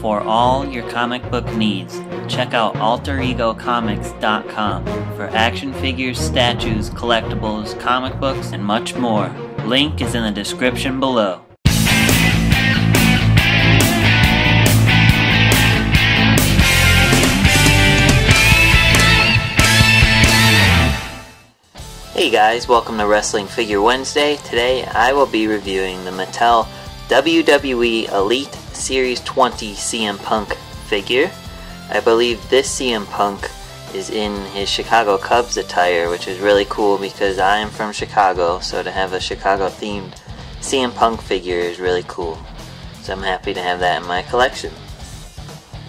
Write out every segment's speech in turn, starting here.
for all your comic book needs. Check out alteregocomics.com for action figures, statues, collectibles, comic books, and much more. Link is in the description below. Hey guys, welcome to Wrestling Figure Wednesday. Today I will be reviewing the Mattel WWE Elite Series 20 CM Punk figure. I believe this CM Punk is in his Chicago Cubs attire, which is really cool because I am from Chicago, so to have a Chicago themed CM Punk figure is really cool. So I'm happy to have that in my collection.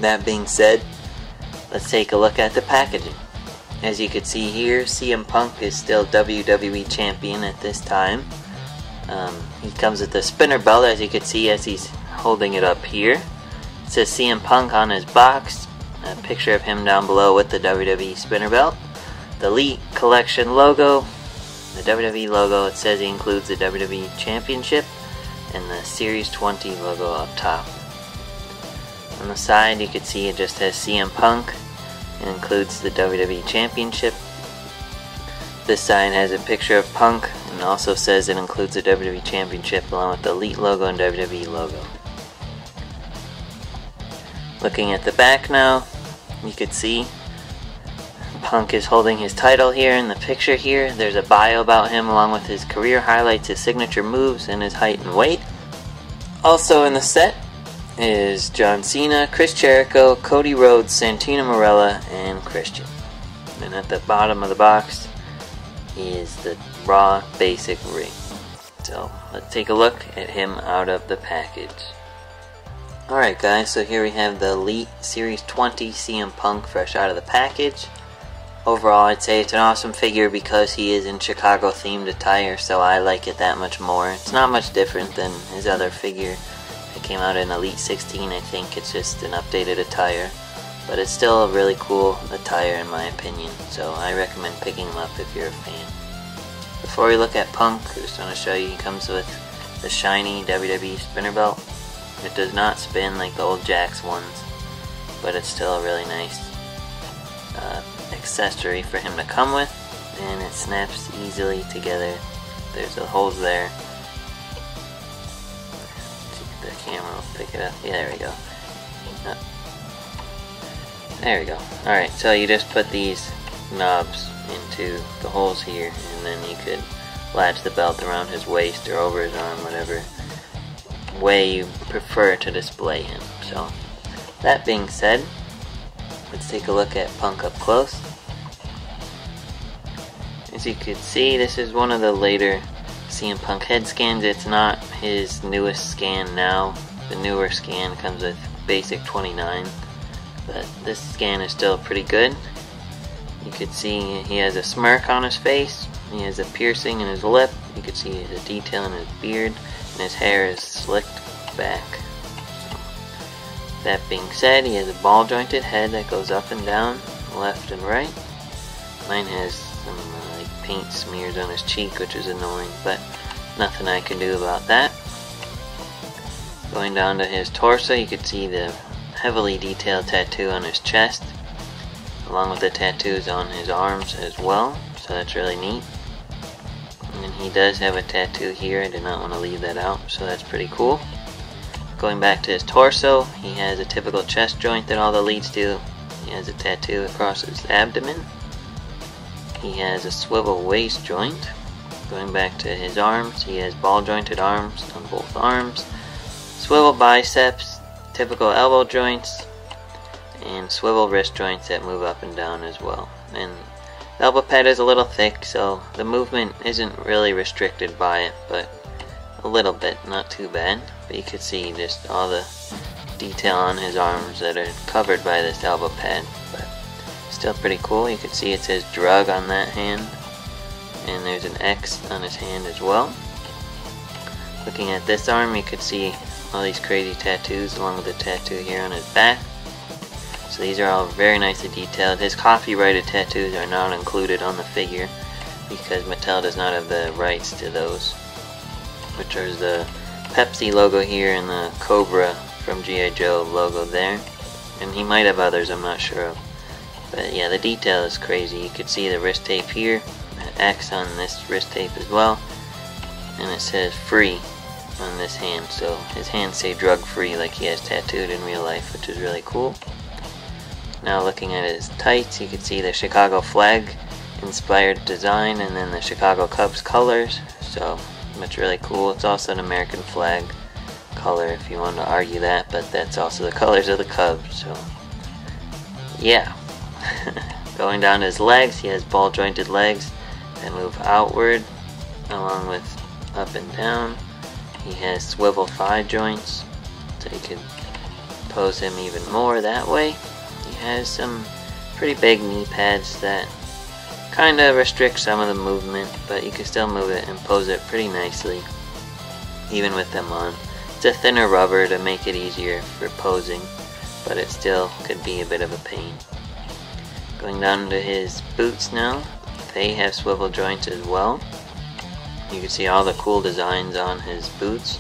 That being said, let's take a look at the packaging. As you can see here, CM Punk is still WWE Champion at this time. He comes with the spinner belt, as you can see as he's holding it up here. It says CM Punk on his box. A picture of him down below with the WWE spinner belt. The Elite Collection logo. The WWE logo, it says he includes the WWE Championship. And the Series 20 logo up top. On the side you can see it just says CM Punk. It includes the WWE Championship. This side has a picture of Punk and also says it includes the WWE Championship along with the Elite logo and WWE logo. Looking at the back now, you can see Punk is holding his title here in the picture here. There's a bio about him along with his career highlights, his signature moves, and his height and weight. Also in the set is John Cena, Chris Jericho, Cody Rhodes, Santino Marella, and Christian. And at the bottom of the box is the Raw Basic ring. So let's take a look at him out of the package. Alright guys, so here we have the Elite Series 20 CM Punk fresh out of the package. Overall I'd say it's an awesome figure because he is in Chicago themed attire, so I like it that much more. It's not much different than his other figure. It came out in Elite 16, I think. It's just an updated attire. But it's still a really cool attire in my opinion, so I recommend picking him up if you're a fan. Before we look at Punk, I just want to show you he comes with the shiny WWE spinner belt. It does not spin like the old Jakks ones, but it's still a really nice accessory for him to come with, and it snaps easily together. There's the holes there. The camera will pick it up. Yeah, there we go. There we go. Alright, so you just put these knobs into the holes here, and then you could latch the belt around his waist or over his arm, whatever way you prefer to display him. So, that being said, let's take a look at Punk up close. As you can see, this is one of the later CM Punk head scans. It's not his newest scan now. The newer scan comes with Basic 29, but this scan is still pretty good. You can see he has a smirk on his face, he has a piercing in his lip, you can see the detail in his beard, and his hair is slicked back. That being said, he has a ball jointed head that goes up and down, left and right. Mine has some paint smears on his cheek, which is annoying, but nothing I can do about that. Going down to his torso, you can see the heavily detailed tattoo on his chest, along with the tattoos on his arms as well, so that's really neat. And he does have a tattoo here, I did not want to leave that out, so that's pretty cool. Going back to his torso, he has a typical chest joint that all the elites do. He has a tattoo across his abdomen. He has a swivel waist joint. Going back to his arms, he has ball jointed arms on both arms, swivel biceps, typical elbow joints, and swivel wrist joints that move up and down as well. And the elbow pad is a little thick, so the movement isn't really restricted by it, but a little bit, not too bad. But you can see just all the detail on his arms that are covered by this elbow pad, but still pretty cool. You can see it says drug on that hand, and there's an X on his hand as well. Looking at this arm, you could see all these crazy tattoos along with the tattoo here on his back. So these are all very nicely detailed. His copyrighted tattoos are not included on the figure because Mattel does not have the rights to those, which is the Pepsi logo here and the Cobra from G.I. Joe logo there. And he might have others, I'm not sure of. But yeah, the detail is crazy. You could see the wrist tape here, an X on this wrist tape as well, and it says free on this hand. So his hands say drug free like he has tattooed in real life, which is really cool. Now looking at his tights, you can see the Chicago flag inspired design and then the Chicago Cubs colors. So that's really cool. It's also an American flag color if you want to argue that, but that's also the colors of the Cubs. So yeah. Going down to his legs, he has ball jointed legs that move outward along with up and down. He has swivel thigh joints, so you could pose him even more that way. He has some pretty big knee pads that kind of restrict some of the movement, but you can still move it and pose it pretty nicely even with them on. It's a thinner rubber to make it easier for posing, but it still could be a bit of a pain. Going down to his boots now, they have swivel joints as well. You can see all the cool designs on his boots.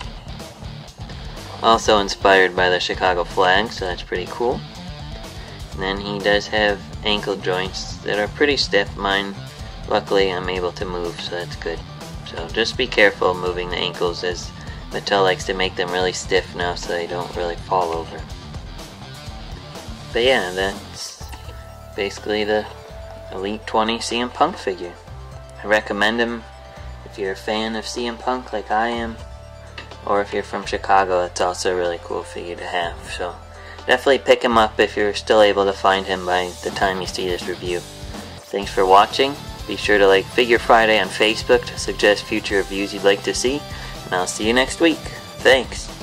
Also inspired by the Chicago flag, so that's pretty cool. And then he does have ankle joints that are pretty stiff. Mine, luckily, I'm able to move, so that's good. So just be careful moving the ankles, as Mattel likes to make them really stiff now so they don't really fall over. But yeah, that's basically the Elite 20 CM Punk figure. I recommend him if you're a fan of CM Punk like I am, or if you're from Chicago. It's also a really cool figure to have. So definitely pick him up if you're still able to find him by the time you see this review. Thanks for watching. Be sure to like Figure Friday on Facebook to suggest future reviews you'd like to see, and I'll see you next week. Thanks.